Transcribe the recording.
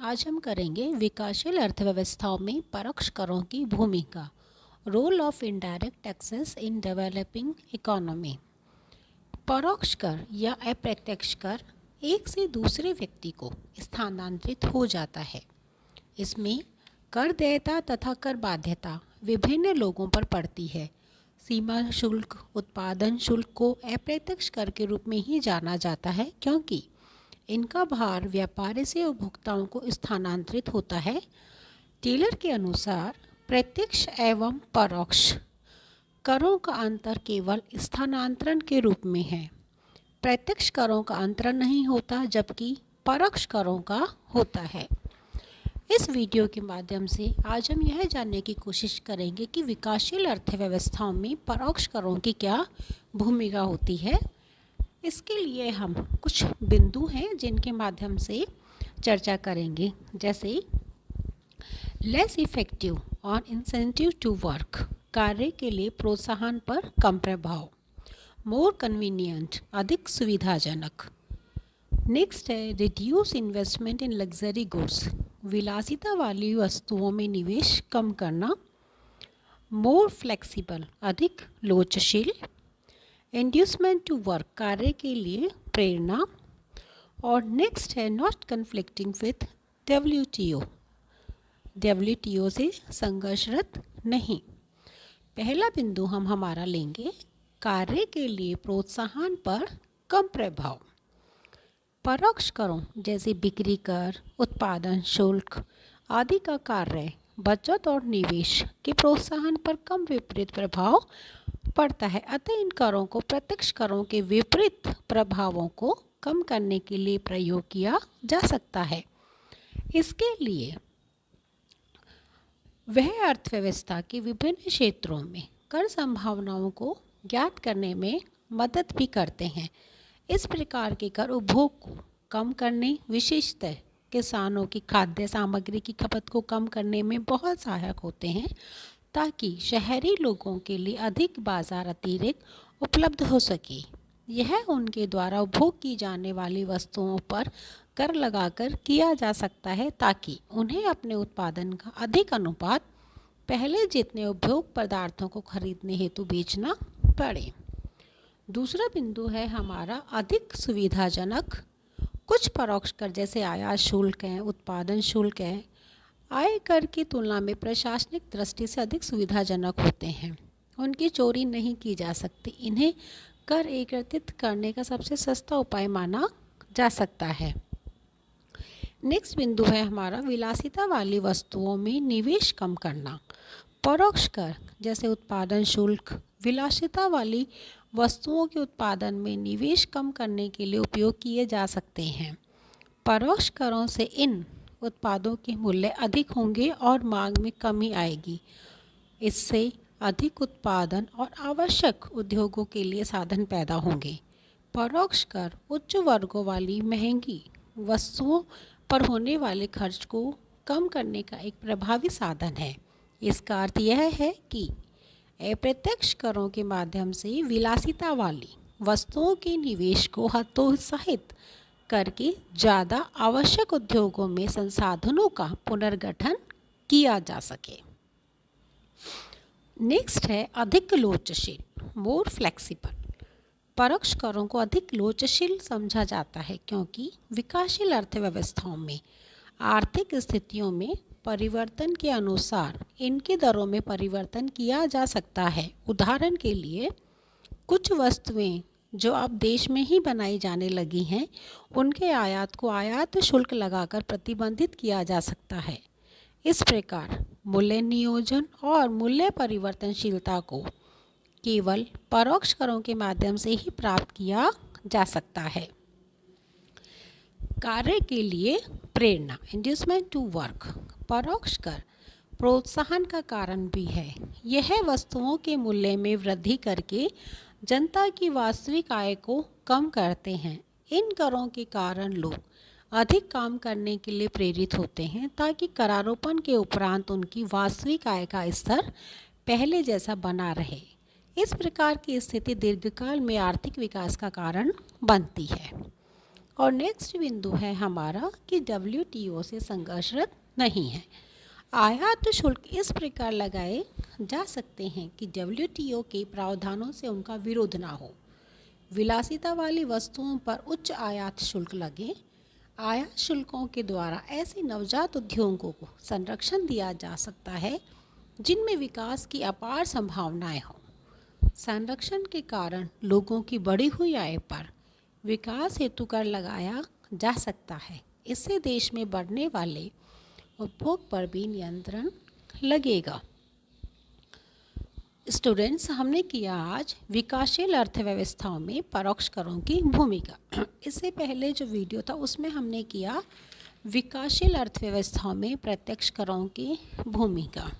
आज हम करेंगे विकासशील अर्थव्यवस्थाओं में परोक्ष करों की भूमिका, role of indirect taxes in developing economy. परोक्ष कर या अप्रत्यक्ष कर एक से दूसरे व्यक्ति को स्थानांतरित हो जाता है। इसमें कर देयता तथा कर बाध्यता विभिन्न लोगों पर पड़ती है। सीमा शुल्क, उत्पादन शुल्क को अप्रत्यक्ष कर के रूप में ही जाना जाता है क्योंकि इनका भार व्यापारी से उपभोक्ताओं को स्थानांतरित होता है। टेलर के अनुसार प्रत्यक्ष एवं परोक्ष करों का अंतर केवल स्थानांतरण के रूप में है। प्रत्यक्ष करों का अंतर नहीं होता जबकि परोक्ष करों का होता है। इस वीडियो के माध्यम से आज हम यह जानने की कोशिश करेंगे कि विकासशील अर्थव्यवस्थाओं में परोक्ष करों की क्या भूमिका होती है। इसके लिए हम कुछ बिंदु हैं जिनके माध्यम से चर्चा करेंगे, जैसे लेस इफेक्टिव और इंसेंटिव टू वर्क, कार्य के लिए प्रोत्साहन पर कम प्रभाव। मोर कन्वीनियंट, अधिक सुविधाजनक। नेक्स्ट है रिड्यूस इन्वेस्टमेंट इन लग्जरी गुड्स, विलासिता वाली वस्तुओं में निवेश कम करना। मोर फ्लेक्सिबल, अधिक लोचशील। इंड्यूसमेंट टू वर्क, कार्य के लिए प्रेरणा। और नेक्स्ट है नॉट कन्फ्लिक्टिंग विथ डब्ल्यूटीओ से संघर्षरत नहीं। पहला बिंदु हम हमारा लेंगे कार्य के लिए प्रोत्साहन पर कम प्रभाव। परोक्ष करों जैसे बिक्री कर, उत्पादन शुल्क आदि का कार्य बचत और निवेश के प्रोत्साहन पर कम विपरीत प्रभाव पड़ता है। अतः इन करों को प्रत्यक्ष करों के विपरीत प्रभावों को कम करने के लिए प्रयोग किया जा सकता है। इसके लिए वह अर्थव्यवस्था के विभिन्न क्षेत्रों में कर संभावनाओं को ज्ञात करने में मदद भी करते हैं। इस प्रकार के कर उपभोग को कम करने, विशेषतः किसानों की खाद्य सामग्री की खपत को कम करने में बहुत सहायक होते हैं, ताकि शहरी लोगों के लिए अधिक बाजार अतिरिक्त उपलब्ध हो सके। यह उनके द्वारा उपभोग की जाने वाली वस्तुओं पर कर लगाकर किया जा सकता है, ताकि उन्हें अपने उत्पादन का अधिक अनुपात पहले जितने उपभोग पदार्थों को खरीदने हेतु बेचना पड़े। दूसरा बिंदु है हमारा अधिक सुविधाजनक। कुछ परोक्ष कर जैसे आयात शुल्क है, उत्पादन शुल्क है, आय कर की तुलना में प्रशासनिक दृष्टि से अधिक सुविधाजनक होते हैं। उनकी चोरी नहीं की जा सकती। इन्हें कर एकत्रित करने का सबसे सस्ता उपाय माना जा सकता है। नेक्स्ट बिंदु है हमारा विलासिता वाली वस्तुओं में निवेश कम करना। परोक्ष कर जैसे उत्पादन शुल्क विलासिता वाली वस्तुओं के उत्पादन में निवेश कम करने के लिए उपयोग किए जा सकते हैं। परोक्ष करों से इन उत्पादों के मूल्य अधिक होंगे और मांग में कमी आएगी। इससे अधिक उत्पादन और आवश्यक उद्योगों के लिए साधन पैदा होंगे। परोक्ष कर उच्च वर्गों वाली महंगी वस्तुओं पर होने वाले खर्च को कम करने का एक प्रभावी साधन है। इसका अर्थ यह है कि अप्रत्यक्ष करों के माध्यम से विलासिता वाली वस्तुओं के निवेश को हतोत्साहित करके ज़्यादा आवश्यक उद्योगों में संसाधनों का पुनर्गठन किया जा सके। नेक्स्ट है अधिक लोचशील, मोर फ्लेक्सिबल। परोक्ष करों को अधिक लोचशील समझा जाता है क्योंकि विकासशील अर्थव्यवस्थाओं में आर्थिक स्थितियों में परिवर्तन के अनुसार इनकी दरों में परिवर्तन किया जा सकता है। उदाहरण के लिए कुछ वस्तुएं जो अब देश में ही बनाई जाने लगी हैं, उनके आयात को आयात शुल्क लगाकर प्रतिबंधित किया जा सकता है। इस प्रकार मूल्य नियोजन और मूल्य परिवर्तनशीलता को केवल परोक्ष करों के माध्यम से ही प्राप्त किया जा सकता है। कार्य के लिए प्रेरणा, इंड्यूसमेंट टू वर्क। परोक्ष कर प्रोत्साहन का कारण भी है। यह वस्तुओं के मूल्य में वृद्धि करके जनता की वास्तविक आय को कम करते हैं। इन करों के कारण लोग अधिक काम करने के लिए प्रेरित होते हैं, ताकि करारोपण के उपरांत उनकी वास्तविक आय का स्तर पहले जैसा बना रहे। इस प्रकार की स्थिति दीर्घकाल में आर्थिक विकास का कारण बनती है। और नेक्स्ट बिंदु है हमारा कि WTO से संघर्षरत नहीं है। आयात शुल्क इस प्रकार लगाए जा सकते हैं कि WTO के प्रावधानों से उनका विरोध ना हो। विलासिता वाली वस्तुओं पर उच्च आयात शुल्क लगे। आयात शुल्कों के द्वारा ऐसे नवजात उद्योगों को संरक्षण दिया जा सकता है जिनमें विकास की अपार संभावनाएं हों। संरक्षण के कारण लोगों की बढ़ी हुई आय पर विकास हेतु कर लगाया जा सकता है। इससे देश में बढ़ने वाले उपभोग पर भी नियंत्रण लगेगा। स्टूडेंट्स, हमने किया आज विकासशील अर्थव्यवस्थाओं में परोक्ष करों की भूमिका। इससे पहले जो वीडियो था उसमें हमने किया विकासशील अर्थव्यवस्थाओं में प्रत्यक्ष करों की भूमिका।